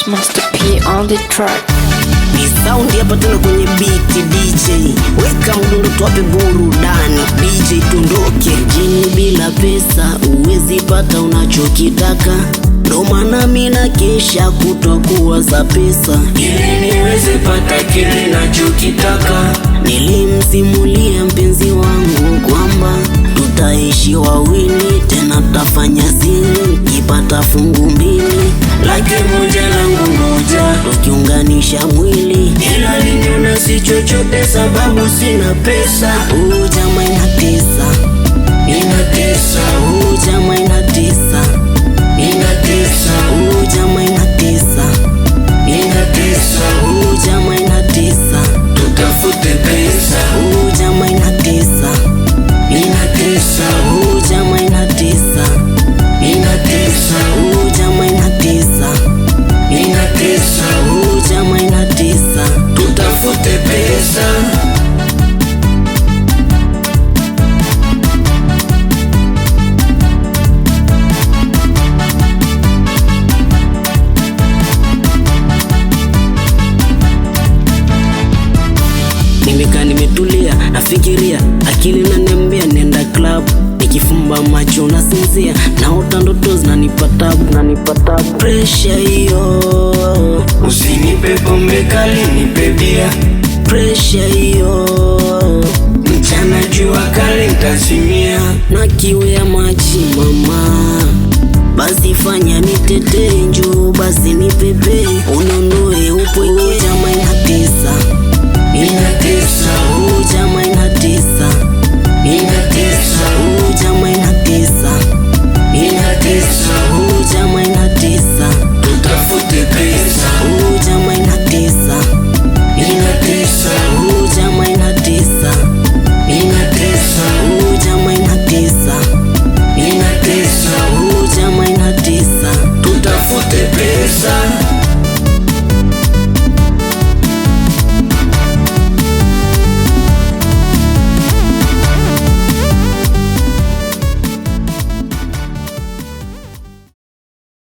Master P on the track. Ni sound hapa tena kwenye beat. DJ weka mdundo tuwape burudani. DJ tundoke. Jini bila pesa uwezi pata unachokitaka, ndo maana mina kesha kutokuwa za pesa ili niweze pata kile nachokitaka. Nilimsimulia mpenzi wangu kwamba tutaishi wawili, tena tutafanya siri kipata fungu mbili, laki moja langu moja tukiunganisha mwili. Ila liniona si chochote sababu sina pesa. Jamaa inatesa, inatesa. Jamaa inatesa, inatesa. Jamaa inatesa, inatesa. Jamaa inatesa, tutafute pesa. Jamaa inatesa, inatesa. Jamaa inatesa, inatesa. Jamaa inatesa, inatesa. Jamaa inatesa, tutafute pesa. Nimekaa nimetulia, nafikiria, akili inaniambia nenda club. Nikifumba macho nasinzia, naota ndoto zinanipata pressure hiyo. Usinipe pombe kali, nipe bia. Pressure hiyo. Mchana jua kali nitazimia. Na kiu ya maji mama, basi fanya nitetee, njoo basi nipepe, unondoe upweke.